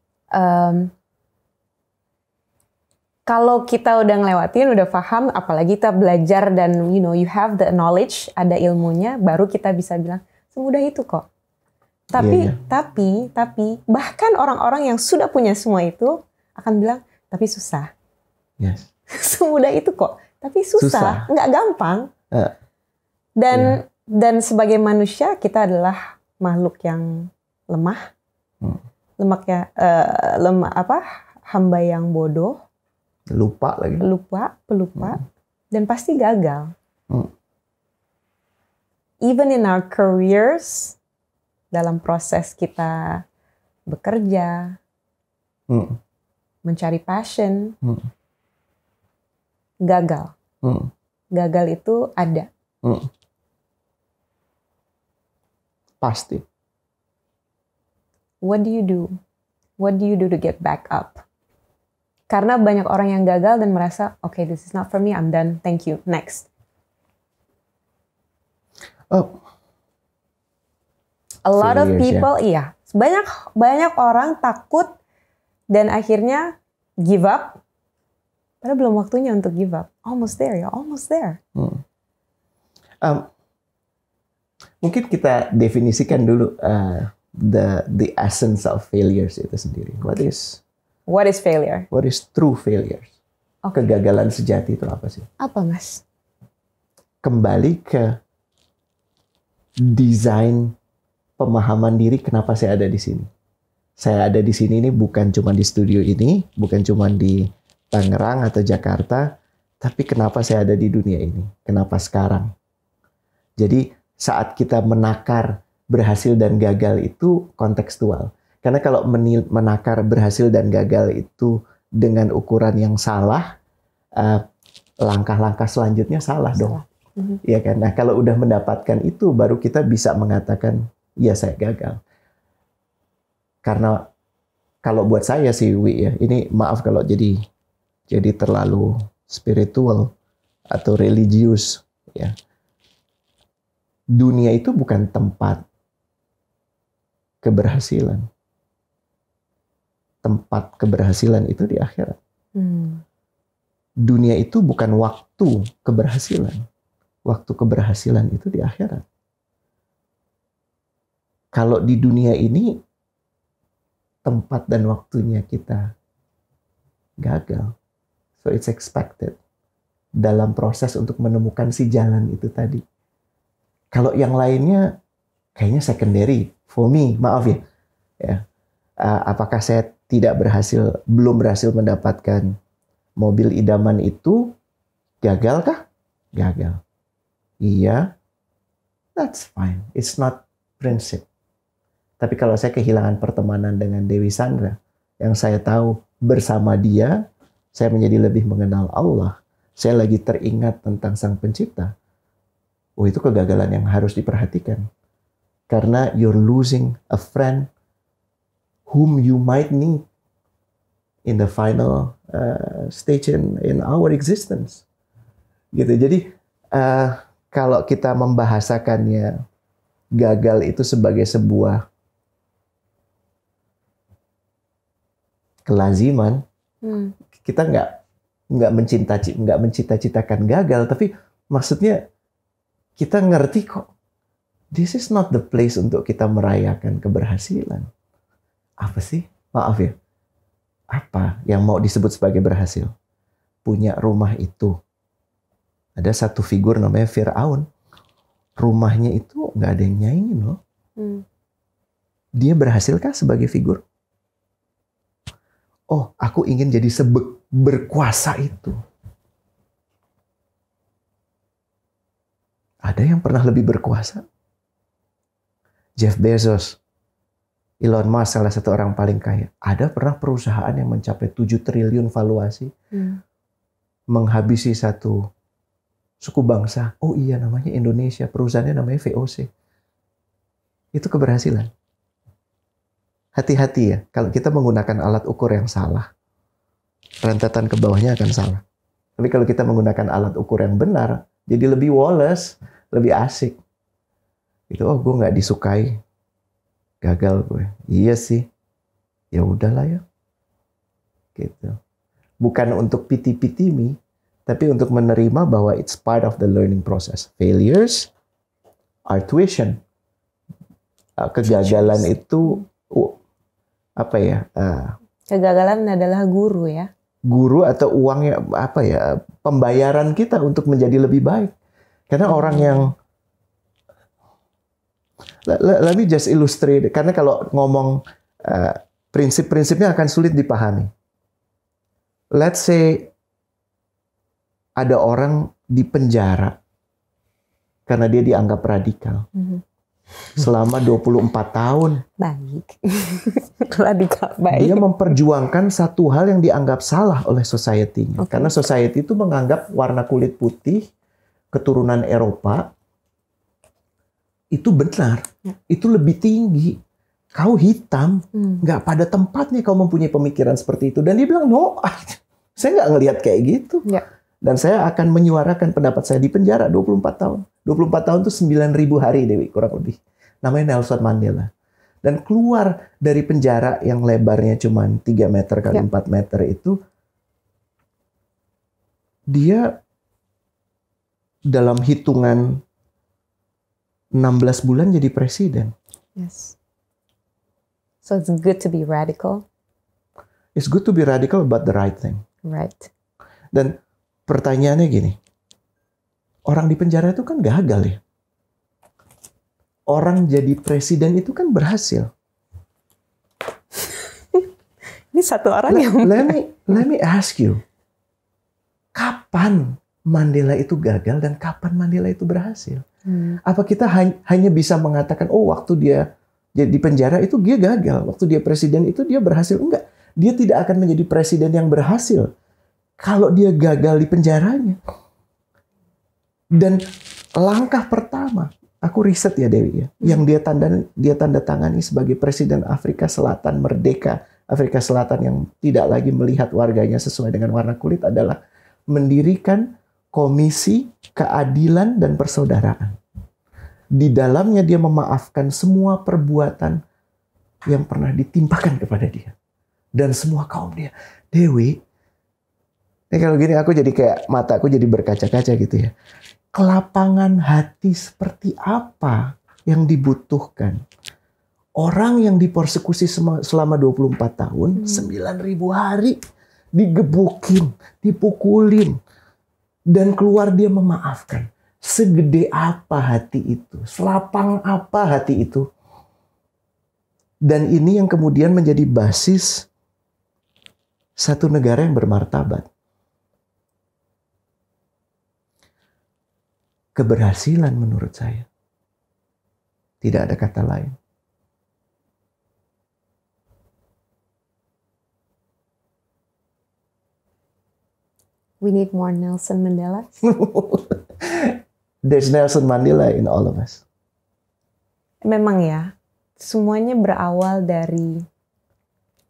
Kalau kita udah ngelewatin, udah paham, apalagi kita belajar dan you have the knowledge, ada ilmunya, baru kita bisa bilang semudah itu kok. Tapi bahkan orang-orang yang sudah punya semua itu akan bilang, tapi susah. Yes. Semudah itu kok, tapi susah. Nggak gampang. Dan sebagai manusia kita adalah makhluk yang lemah, hamba yang bodoh. Pelupa, dan pasti gagal. Even in our careers, dalam proses kita bekerja, mencari passion, gagal. Gagal itu ada. Pasti. What do you do? What do you do to get back up? Karena banyak orang yang gagal dan merasa, okay, this is not for me, I'm done, thank you, next. A lot of people, banyak orang takut dan akhirnya give up. Padahal belum waktunya untuk give up. Almost there, almost there. Mungkin kita definisikan dulu the essence of failures itu sendiri. What is failure? What is true failure? Okay. Kegagalan sejati itu apa sih? Apa, Mas? Kembali ke desain pemahaman diri kenapa saya ada di sini. Saya ada di sini ini bukan cuma di studio ini, bukan cuma di Tangerang atau Jakarta, tapi kenapa saya ada di dunia ini? Kenapa sekarang? Jadi saat kita menakar berhasil dan gagal itu kontekstual. Karena kalau menakar berhasil dan gagal itu dengan ukuran yang salah, langkah-langkah selanjutnya salah dong. Ya kan? Nah, kalau udah mendapatkan itu, baru kita bisa mengatakan, ya saya gagal. Karena kalau buat saya sih, ini maaf kalau jadi terlalu spiritual atau religius. Ya. Dunia itu bukan tempat keberhasilan. Tempat keberhasilan itu di akhirat. Dunia itu bukan waktu keberhasilan. Waktu keberhasilan itu di akhirat. Kalau di dunia ini, tempat dan waktunya kita gagal. So it's expected. Dalam proses untuk menemukan si jalan itu tadi. Kalau yang lainnya, kayaknya secondary. For me, maaf ya. Apakah saya belum berhasil mendapatkan mobil idaman itu, gagal kah? Gagal. Iya, that's fine. It's not prinsip. Tapi kalau saya kehilangan pertemanan dengan Dewi Sandra, yang saya tahu bersama dia, saya menjadi lebih mengenal Allah. Saya lagi teringat tentang Sang Pencipta. Oh, itu kegagalan yang harus diperhatikan. Karena you're losing a friend whom you might need in the final stage in our existence. Gitu. Jadi kalau kita membahasakannya gagal itu sebagai sebuah kelaziman, kita nggak mencita-citakan gagal, tapi maksudnya kita ngerti kok, this is not the place untuk kita merayakan keberhasilan. Apa sih? Maaf ya. Apa yang mau disebut sebagai berhasil? Punya rumah itu. Ada satu figur namanya Fir'aun. Rumahnya itu nggak ada yang nyaingin loh. Dia berhasilkah sebagai figur? Oh, aku ingin jadi berkuasa itu. Ada yang pernah lebih berkuasa? Jeff Bezos, Elon Musk, salah satu orang paling kaya. Ada pernah perusahaan yang mencapai 7 triliun valuasi, menghabisi satu suku bangsa. Oh iya, namanya Indonesia, perusahaannya namanya VOC. Itu keberhasilan. Hati-hati ya, kalau kita menggunakan alat ukur yang salah, rentetan ke bawahnya akan salah. Tapi kalau kita menggunakan alat ukur yang benar, jadi lebih Wallace, lebih asik. Itu, oh gue nggak disukai, gagal gue. Iya sih, ya udahlah ya. Gitu. Bukan untuk piti-pitimi, tapi untuk menerima bahwa it's part of the learning process. Failures are tuition. Kegagalan itu apa ya? Kegagalan adalah guru ya. Guru atau uangnya apa ya? Pembayaran kita untuk menjadi lebih baik. Karena orang yang let me just illustrate. Karena kalau ngomong prinsip-prinsipnya akan sulit dipahami. Let's say ada orang di penjara karena dia dianggap radikal. Selama 24 tahun. Baik. Radikal baik. Dia memperjuangkan satu hal yang dianggap salah oleh society-nya. Okay. Karena society itu menganggap warna kulit putih, keturunan Eropa, itu benar. Itu lebih tinggi. Kau hitam, nggak pada tempatnya kau mempunyai pemikiran seperti itu. Dan dia bilang, no, saya nggak ngelihat kayak gitu. Ya. Dan saya akan menyuarakan pendapat saya di penjara 24 tahun. 24 tahun itu 9.000 hari, Dewi, kurang lebih. Namanya Nelson Mandela. Dan keluar dari penjara yang lebarnya cuma 3 meter kali 4 meter itu, dia dalam hitungan 16 bulan jadi presiden. Yes. So it's good to be radical. It's good to be radical about the right thing. Right. Dan pertanyaannya gini, orang di penjara itu kan gagal ya. Orang jadi presiden itu kan berhasil. Ini satu orang yang... Let me ask you, kapan Mandela itu gagal dan kapan Mandela itu berhasil? Apa kita hanya bisa mengatakan, oh waktu dia jadi di penjara itu dia gagal, waktu dia presiden itu dia berhasil? Enggak, dia tidak akan menjadi presiden yang berhasil kalau dia gagal di penjaranya. Dan langkah pertama, aku riset ya Dewi ya, yang dia tanda tangani sebagai presiden Afrika Selatan merdeka, Afrika Selatan yang tidak lagi melihat warganya sesuai dengan warna kulit adalah mendirikan Komisi Keadilan dan Persaudaraan. Di dalamnya dia memaafkan semua perbuatan yang pernah ditimpakan kepada dia. Dan semua kaum dia. Dewi, ini kalau gini aku jadi kayak mataku jadi berkaca-kaca gitu ya. Kelapangan hati seperti apa yang dibutuhkan? Orang yang dipersekusi selama 24 tahun, 9.000 hari, digebukin, dipukulin, dan keluar dia memaafkan. Segede apa hati itu? Selapang apa hati itu? Dan ini yang kemudian menjadi basis satu negara yang bermartabat. Keberhasilan menurut saya. Tidak ada kata lain. We need more Nelson Mandela. There's Nelson Mandela in all of us. Memang ya, semuanya berawal dari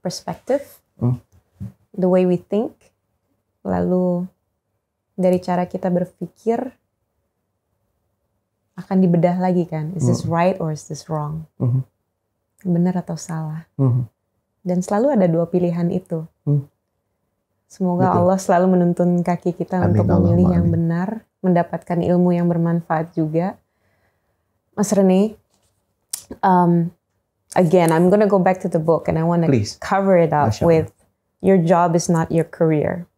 perspektif, the way we think, lalu dari cara kita berpikir akan dibedah lagi kan. Is this right or is this wrong? Benar atau salah? Dan selalu ada dua pilihan itu. Semoga Betul. Allah selalu menuntun kaki kita Amin, untuk memilih Allahumma yang amin. benar, mendapatkan ilmu yang bermanfaat juga. Mas Rene, again, I'm gonna go back to the book and I want to Please. cover it up Masya Allah. with your job is not your career.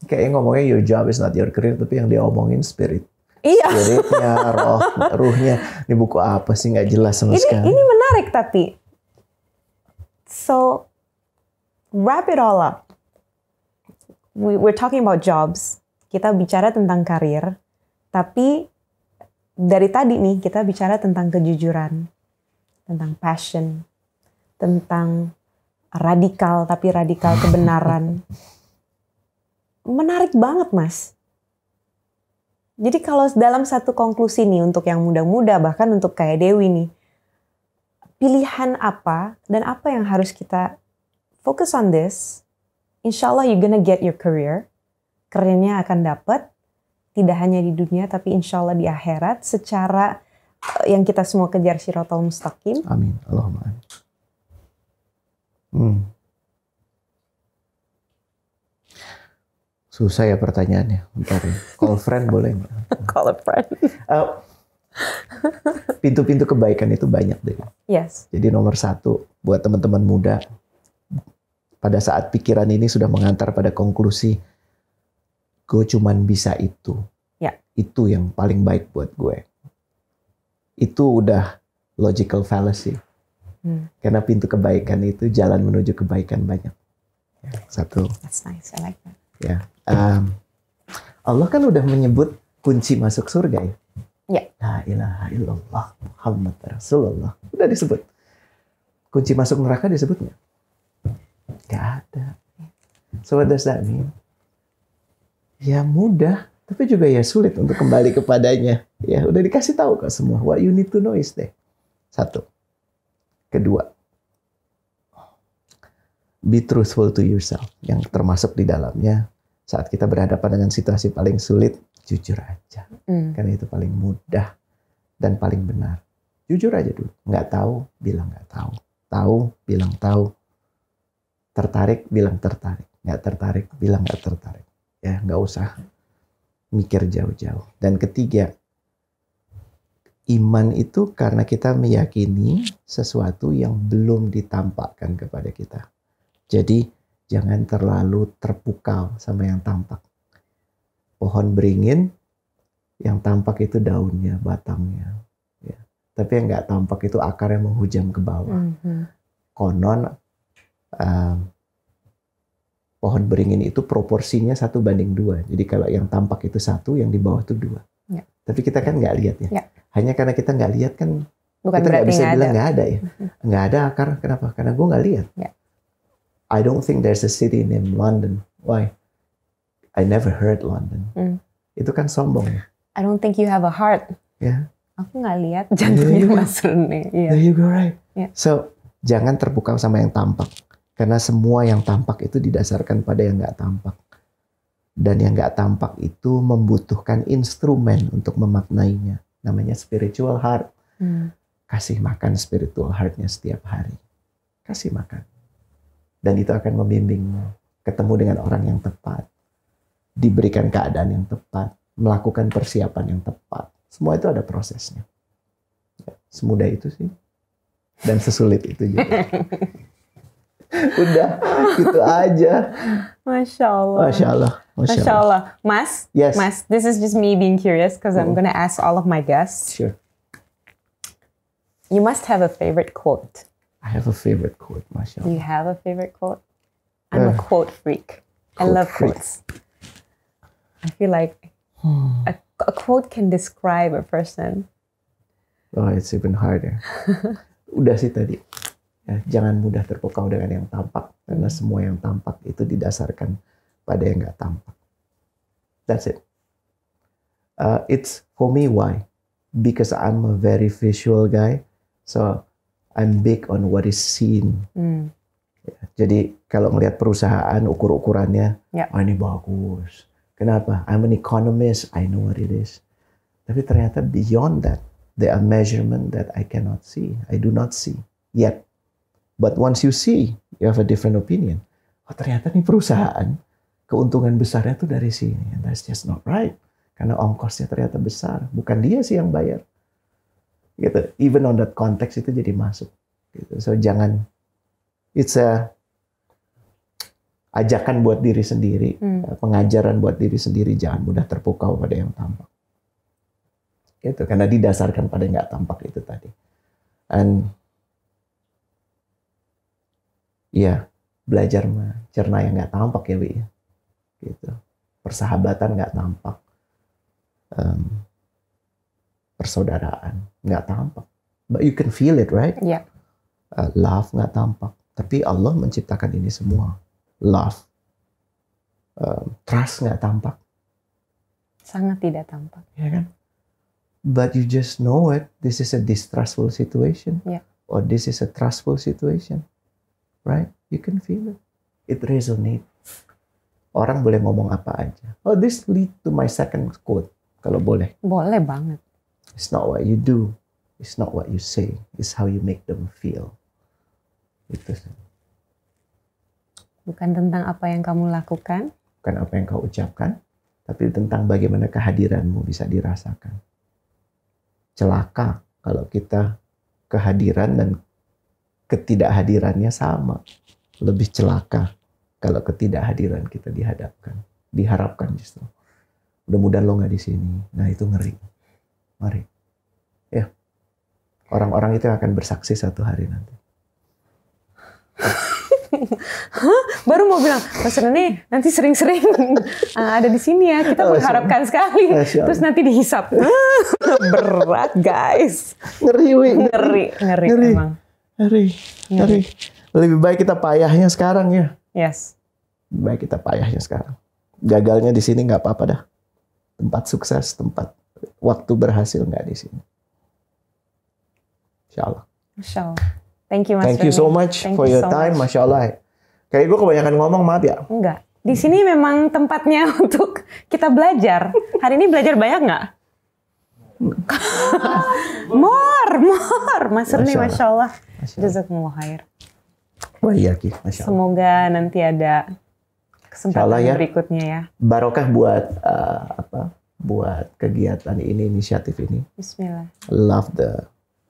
Kayaknya ngomongnya your job is not your career, tapi yang dia omongin spirit. Iya. Spiritnya, ruhnya. Ini buku apa sih? Nggak jelas sama sekali. Ini menarik tapi. So, wrap it all up. We're talking about jobs. Kita bicara tentang karir. Tapi dari tadi nih kita bicara tentang kejujuran. Tentang passion. Tentang radikal tapi radikal kebenaran. Menarik banget Mas. Jadi kalau dalam satu konklusi nih untuk yang muda-muda bahkan untuk kayak Dewi nih. Pilihan apa dan apa yang harus kita focus on this. Insya Allah you're gonna get your career. Karirnya akan dapat. Tidak hanya di dunia tapi insya Allah di akhirat. Secara yang kita semua kejar Shiratal Mustaqim. Amin. Allahumma amin. Susah ya pertanyaannya. Bentar ya. Call friend boleh nggak? Call a friend. Pintu-pintu kebaikan itu banyak deh. Yes. Jadi nomor satu buat teman-teman muda. Pada saat pikiran ini sudah mengantar pada konklusi. Gue cuman bisa itu. Ya. Itu yang paling baik buat gue. Itu udah logical fallacy. Karena pintu kebaikan itu jalan menuju kebaikan banyak. Ya, satu. That's nice. I like that. Ya, Allah kan udah menyebut kunci masuk surga ya. Ya. La ilaha illallah Muhammad Rasulullah. Udah disebut. Kunci masuk neraka disebut nggak? Nggak ada. So what does that mean? Ya mudah, tapi juga ya sulit untuk kembali kepadanya. Ya udah dikasih tahu kok semua. What you need to know is deh. Satu. Kedua. Be truthful to yourself. Yang termasuk di dalamnya saat kita berhadapan dengan situasi paling sulit, jujur aja. Karena itu paling mudah dan paling benar. Jujur aja dulu. Nggak tahu, bilang nggak tahu. Tahu, bilang tahu. Tertarik, bilang tertarik. Nggak tertarik, bilang nggak tertarik. Ya, nggak usah mikir jauh-jauh. Dan ketiga, iman itu karena kita meyakini sesuatu yang belum ditampakkan kepada kita. Jadi jangan terlalu terpukau sama yang tampak. Pohon beringin, yang tampak itu daunnya, batangnya. Ya. Tapi yang nggak tampak itu akarnya menghujam ke bawah. Konon pohon beringin itu proporsinya 1:2. Jadi kalau yang tampak itu 1, yang di bawah itu 2. Ya. Tapi kita kan nggak lihat ya. Ya. Hanya karena kita nggak lihat kan Bukan kita nggak berarti bisa nggak bilang ada. nggak ada ya. Nggak ada akar. Kenapa? Karena gue nggak lihat. Ya. I don't think there's a city named London. Why? I never heard London. Itu kan sombong ya. I don't think you have a heart. Ya. Aku nggak lihat jantungnya Mas Rene. Iya. There you go, right. Yeah. So jangan terpukau sama yang tampak. Karena semua yang tampak itu didasarkan pada yang nggak tampak. Dan yang nggak tampak itu membutuhkan instrumen untuk memaknainya. Namanya spiritual heart. Kasih makan spiritual heart-nya setiap hari. Kasih makan. Dan itu akan membimbingmu. Ketemu dengan orang yang tepat. Diberikan keadaan yang tepat. Melakukan persiapan yang tepat. Semua itu ada prosesnya. Ya, semudah itu sih. Dan sesulit itu juga. Udah, gitu aja. Masya Allah. Masya Allah. Masya Allah. Mas, Yes. Mas, this is just me being curious because I'm gonna ask all of my guests. Sure. You must have a favorite quote. I have a favorite quote, Masya Do Allah. you have a favorite quote? I'm a quote freak. I love freak. quotes. I feel like a quote can describe a person. Oh, it's even harder. Udah sih tadi. Ya, jangan mudah terpukau dengan yang tampak, karena semua yang tampak itu didasarkan pada yang nggak tampak. That's it. It's for me, why? Because I'm a very visual guy, so I'm big on what is seen. Ya, jadi kalau ngelihat perusahaan, ukur-ukurannya, oh ini bagus. Kenapa? I'm an economist, I know what it is. Tapi ternyata beyond that, there are measurements that I cannot see. I do not see yet. But once you see, you have a different opinion. Oh ternyata nih perusahaan, keuntungan besarnya tuh dari sini. And that's just not right. Karena ongkosnya ternyata besar. Bukan dia sih yang bayar. Gitu. Even on that context itu jadi masuk. Gitu. So jangan, it's a ajakan buat diri sendiri. Pengajaran buat diri sendiri. Jangan mudah terpukau pada yang tampak. Gitu, karena didasarkan pada nggak tampak itu tadi. And ya belajar mencerna yang nggak tampak ya, Wi. Gitu. Persahabatan nggak tampak, persaudaraan nggak tampak, but you can feel it, right? Yeah. Love nggak tampak, tapi Allah menciptakan ini semua. Love, trust nggak tampak, Sangat tidak tampak. ya kan? But you just know it. This is a distrustful situation, or this is a trustful situation, right? You can feel it. It resonates. Orang boleh ngomong apa aja. Oh, this lead to my second quote, kalau boleh. Boleh banget. It's not what you do, it's not what you say, it's how you make them feel. Itu. Bukan tentang apa yang kamu lakukan. Bukan apa yang kau ucapkan, tapi tentang bagaimana kehadiranmu bisa dirasakan. Celaka kalau kita kehadiran dan ketidakhadirannya sama. Lebih celaka kalau ketidakhadiran kita diharapkan justru. Mudah-mudahan lo nggak di sini. Nah itu ngeri. Mari. Ya. Orang-orang itu akan bersaksi satu hari nanti. Baru mau bilang, Mas Rene nanti sering-sering ada di sini ya. Kita mengharapkan sekali. Terus nanti dihisap. Berat guys. Ngeri, Wi. Ngeri emang. Ngeri. Lebih baik kita payahnya sekarang ya. Yes. Lebih baik kita payahnya sekarang. Gagalnya di sini nggak apa-apa dah. Tempat sukses, tempat waktu berhasil nggak di sini. Insya Allah. Masya Allah. Thank you, Mas Thank you so much for your time. Masya Allah. Kayak gue kebanyakan ngomong, maaf ya. Enggak. Di sini memang tempatnya untuk kita belajar. Hari ini belajar banyak nggak? More. Mas Rene, Masya Allah. Jazakumullah khair. Wah iya Ki, Masya Allah. Semoga nanti ada kesempatan ya. Berikutnya ya. Barokah buat buat kegiatan ini, inisiatif ini. Bismillah. Love the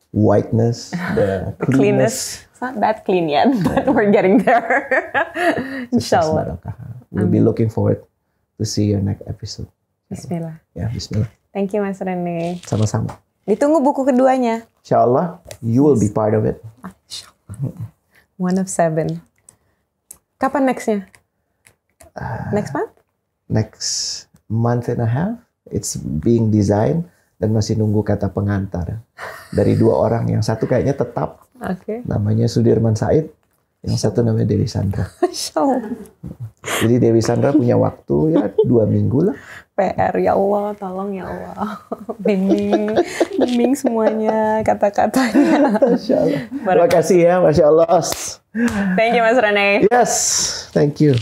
whiteness, the cleanness. It's not that clean yet, but we're getting there. Inshallah. We'll be looking forward to see your next episode. Bismillah. Ya, Bismillah. Thank you, Mas Rene. Sama-sama. Ditunggu buku keduanya. Inshallah, you will be part of it. One of 7. Kapan nextnya? Next month? Next month and a half. It's being designed dan masih nunggu kata pengantar dari 2 orang. Yang satu kayaknya tetap, namanya Sudirman Said. Yang satu namanya Dewi Sandra. Jadi Dewi Sandra punya waktu ya 2 minggu lah. PR, ya Allah, tolong ya Allah. Bimbing semuanya, kata-katanya. Masya Allah. Terima kasih ya, Masya Allah. Thank you, Mas Rene. Yes, thank you.